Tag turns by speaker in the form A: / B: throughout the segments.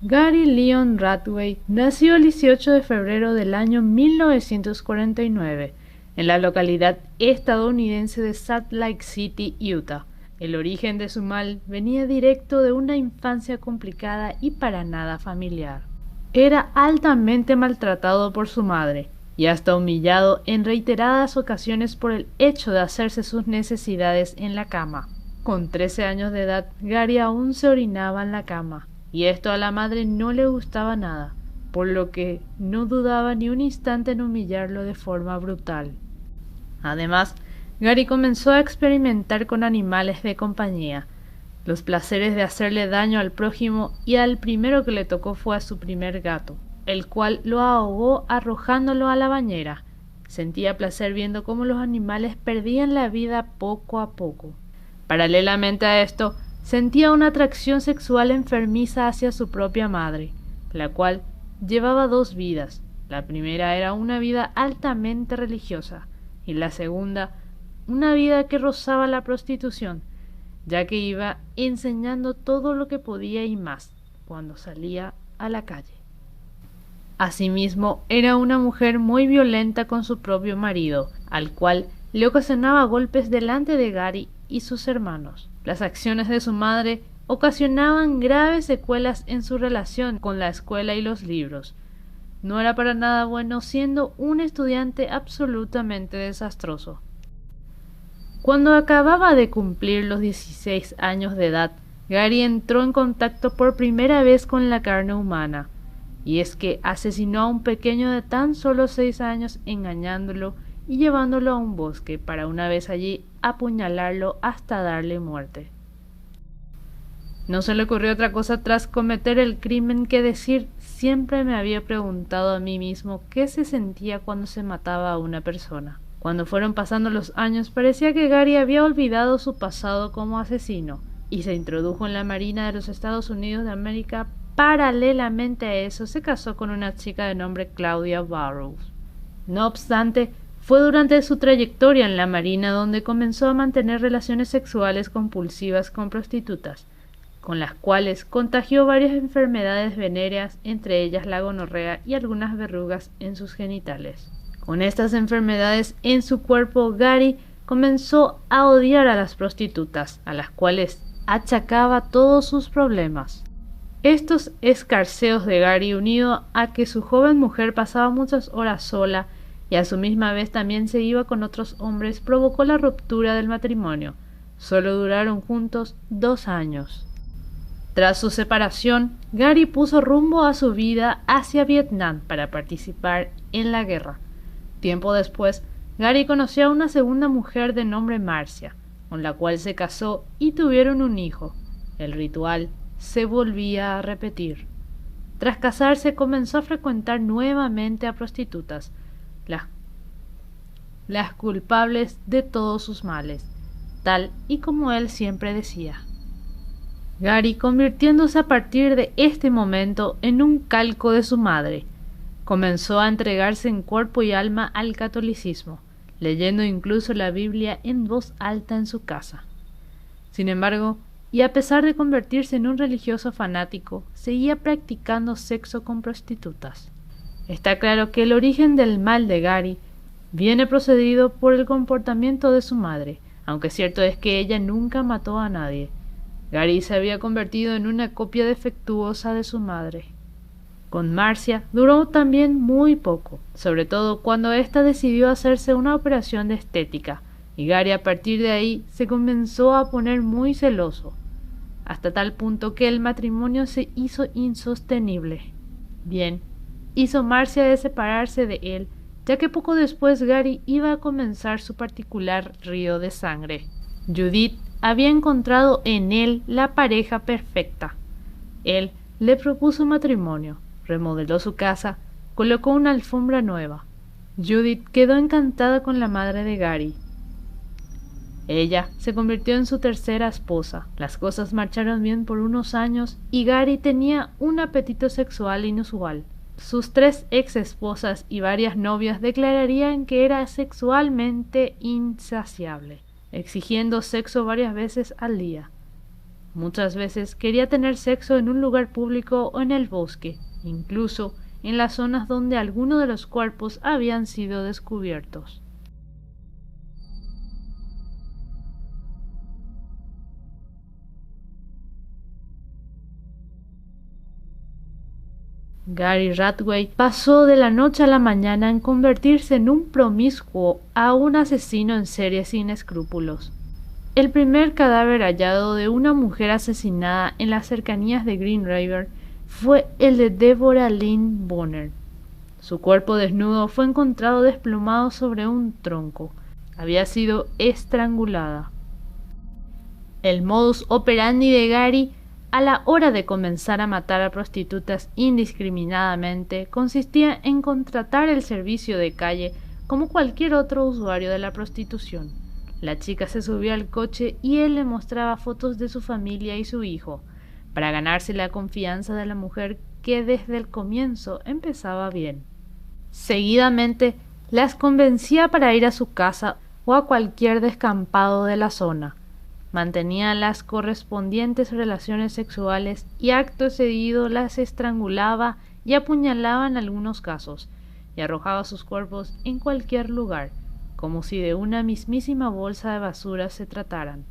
A: Gary Leon Ridgway nació el 18 de febrero del año 1949 en la localidad estadounidense de Salt Lake City, Utah. El origen de su mal venía directo de una infancia complicada y para nada familiar. Era altamente maltratado por su madre y hasta humillado en reiteradas ocasiones por el hecho de hacerse sus necesidades en la cama. Con 13 años de edad, Gary aún se orinaba en la cama, y esto a la madre no le gustaba nada, por lo que no dudaba ni un instante en humillarlo de forma brutal. Además, Gary comenzó a experimentar con animales de compañía, los placeres de hacerle daño al prójimo, y al primero que le tocó fue a su primer gato, el cual lo ahogó arrojándolo a la bañera. Sentía placer viendo cómo los animales perdían la vida poco a poco. Paralelamente a esto, sentía una atracción sexual enfermiza hacia su propia madre, la cual llevaba dos vidas. La primera era una vida altamente religiosa, y la segunda, una vida que rozaba la prostitución, ya que iba enseñando todo lo que podía y más cuando salía a la calle. Asimismo, era una mujer muy violenta con su propio marido, al cual le ocasionaba golpes delante de Gary y sus hermanos. Las acciones de su madre ocasionaban graves secuelas en su relación con la escuela y los libros. No era para nada bueno, siendo un estudiante absolutamente desastroso. Cuando acababa de cumplir los 16 años de edad, Gary entró en contacto por primera vez con la carne humana, y es que asesinó a un pequeño de tan solo 6 años engañándolo y llevándolo a un bosque para una vez allí apuñalarlo hasta darle muerte. No se le ocurrió otra cosa tras cometer el crimen que decir: siempre me había preguntado a mí mismo qué se sentía cuando se mataba a una persona. Cuando fueron pasando los años, parecía que Gary había olvidado su pasado como asesino y se introdujo en la Marina de los Estados Unidos de América. Paralelamente a eso, se casó con una chica de nombre Claudia Burrows. No obstante, fue durante su trayectoria en la Marina donde comenzó a mantener relaciones sexuales compulsivas con prostitutas, con las cuales contagió varias enfermedades venéreas, entre ellas la gonorrea y algunas verrugas en sus genitales. Con estas enfermedades en su cuerpo, Gary comenzó a odiar a las prostitutas, a las cuales achacaba todos sus problemas. Estos escarceos de Gary, unido a que su joven mujer pasaba muchas horas sola y a su misma vez también se iba con otros hombres, provocó la ruptura del matrimonio. Solo duraron juntos 2 años. Tras su separación, Gary puso rumbo a su vida hacia Vietnam para participar en la guerra. Tiempo después, Gary conoció a una segunda mujer de nombre Marcia, con la cual se casó y tuvieron un hijo. El ritual se volvía a repetir. Tras casarse, comenzó a frecuentar nuevamente a prostitutas, las culpables de todos sus males, tal y como él siempre decía. Gary convirtiéndose a partir de este momento en un calco de su madre, comenzó a entregarse en cuerpo y alma al catolicismo, leyendo incluso la Biblia en voz alta en su casa. Sin embargo, y a pesar de convertirse en un religioso fanático, seguía practicando sexo con prostitutas. Está claro que el origen del mal de Gary viene procedido por el comportamiento de su madre, aunque cierto es que ella nunca mató a nadie. Gary se había convertido en una copia defectuosa de su madre. Con Marcia duró también muy poco, sobre todo cuando ésta decidió hacerse una operación de estética, y Gary a partir de ahí se comenzó a poner muy celoso, hasta tal punto que el matrimonio se hizo insostenible. Bien, hizo Marcia de separarse de él, ya que poco después Gary iba a comenzar su particular río de sangre. Judith había encontrado en él la pareja perfecta. Él le propuso matrimonio, remodeló su casa, colocó una alfombra nueva. Judith quedó encantada con la madre de Gary. Ella se convirtió en su tercera esposa. Las cosas marcharon bien por unos años y Gary tenía un apetito sexual inusual. Sus 3 ex esposas y varias novias declararían que era sexualmente insaciable, exigiendo sexo varias veces al día. Muchas veces quería tener sexo en un lugar público o en el bosque, incluso en las zonas donde algunos de los cuerpos habían sido descubiertos. Gary Ridgway pasó de la noche a la mañana en convertirse en un promiscuo a un asesino en serie sin escrúpulos. El primer cadáver hallado de una mujer asesinada en las cercanías de Green River fue el de Deborah Lynn Bonner. Su cuerpo desnudo fue encontrado desplomado sobre un tronco. Había sido estrangulada. El modus operandi de Gary a la hora de comenzar a matar a prostitutas indiscriminadamente consistía en contratar el servicio de calle como cualquier otro usuario de la prostitución. La chica se subía al coche y él le mostraba fotos de su familia y su hijo, para ganarse la confianza de la mujer que desde el comienzo empezaba bien. Seguidamente las convencía para ir a su casa o a cualquier descampado de la zona. Mantenía las correspondientes relaciones sexuales y acto seguido las estrangulaba y apuñalaba en algunos casos, y arrojaba sus cuerpos en cualquier lugar, como si de una mismísima bolsa de basura se trataran.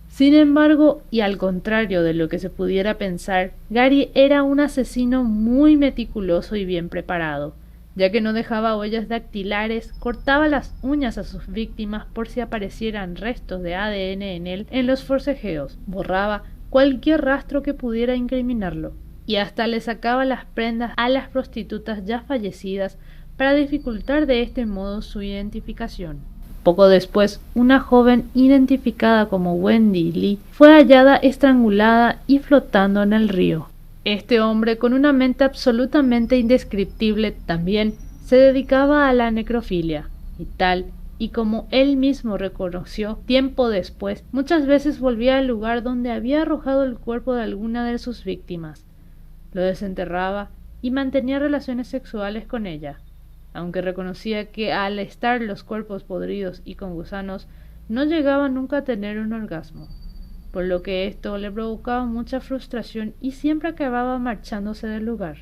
A: Sin embargo, y al contrario de lo que se pudiera pensar, Gary era un asesino muy meticuloso y bien preparado, ya que no dejaba huellas dactilares, cortaba las uñas a sus víctimas por si aparecieran restos de ADN en él en los forcejeos, borraba cualquier rastro que pudiera incriminarlo, y hasta le sacaba las prendas a las prostitutas ya fallecidas para dificultar de este modo su identificación. Poco después, una joven identificada como Wendy Lee fue hallada estrangulada y flotando en el río. Este hombre, con una mente absolutamente indescriptible, también se dedicaba a la necrofilia, y como él mismo reconoció tiempo después, muchas veces volvía al lugar donde había arrojado el cuerpo de alguna de sus víctimas, lo desenterraba y mantenía relaciones sexuales con ella, aunque reconocía que al estar los cuerpos podridos y con gusanos, no llegaba nunca a tener un orgasmo, por lo que esto le provocaba mucha frustración y siempre acababa marchándose del lugar.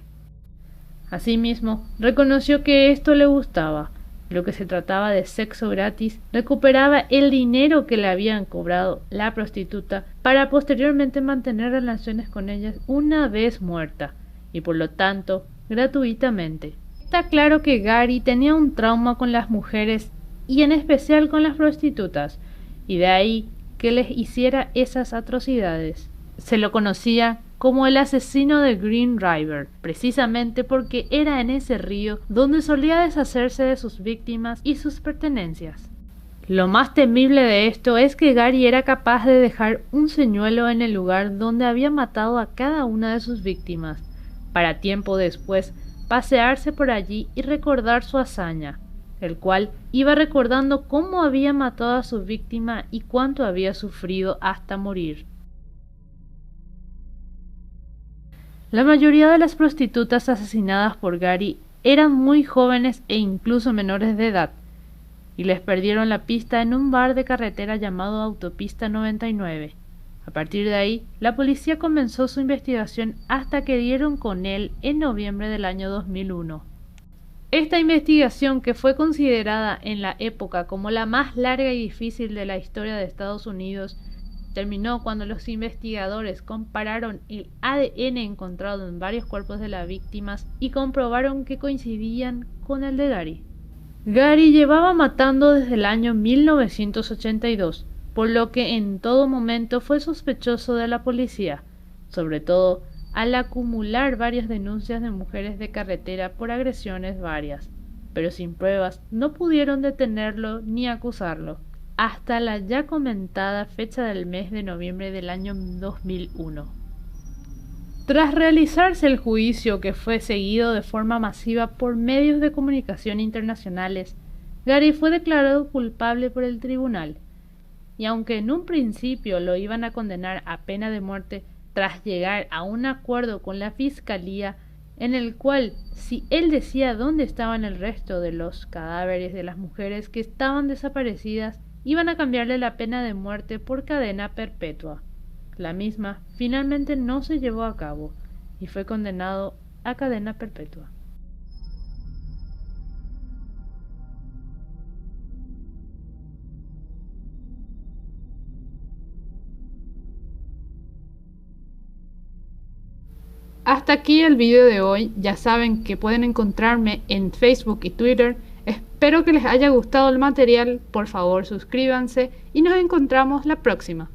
A: Asimismo, reconoció que esto le gustaba, lo que se trataba de sexo gratis, recuperaba el dinero que le habían cobrado la prostituta para posteriormente mantener relaciones con ellas una vez muerta, y por lo tanto, gratuitamente. Está claro que Gary tenía un trauma con las mujeres y en especial con las prostitutas, y de ahí que les hiciera esas atrocidades. Se lo conocía como el asesino de Green River, precisamente porque era en ese río donde solía deshacerse de sus víctimas y sus pertenencias. Lo más temible de esto es que Gary era capaz de dejar un señuelo en el lugar donde había matado a cada una de sus víctimas, para tiempo después pasearse por allí y recordar su hazaña, el cual iba recordando cómo había matado a su víctima y cuánto había sufrido hasta morir. La mayoría de las prostitutas asesinadas por Gary eran muy jóvenes e incluso menores de edad, y les perdieron la pista en un bar de carretera llamado Autopista 99. A partir de ahí, la policía comenzó su investigación hasta que dieron con él en noviembre del año 2001. Esta investigación, que fue considerada en la época como la más larga y difícil de la historia de Estados Unidos, terminó cuando los investigadores compararon el ADN encontrado en varios cuerpos de las víctimas y comprobaron que coincidían con el de Gary. Gary llevaba matando desde el año 1982, por lo que en todo momento fue sospechoso de la policía, sobre todo al acumular varias denuncias de mujeres de carretera por agresiones varias, pero sin pruebas no pudieron detenerlo ni acusarlo, hasta la ya comentada fecha del mes de noviembre del año 2001. Tras realizarse el juicio, que fue seguido de forma masiva por medios de comunicación internacionales, Gary fue declarado culpable por el tribunal, y aunque en un principio lo iban a condenar a pena de muerte, tras llegar a un acuerdo con la fiscalía en el cual, si él decía dónde estaban el resto de los cadáveres de las mujeres que estaban desaparecidas, iban a cambiarle la pena de muerte por cadena perpetua. La misma finalmente no se llevó a cabo y fue condenado a cadena perpetua. Hasta aquí el video de hoy. Ya saben que pueden encontrarme en Facebook y Twitter. Espero que les haya gustado el material. Por favor, suscríbanse y nos encontramos la próxima.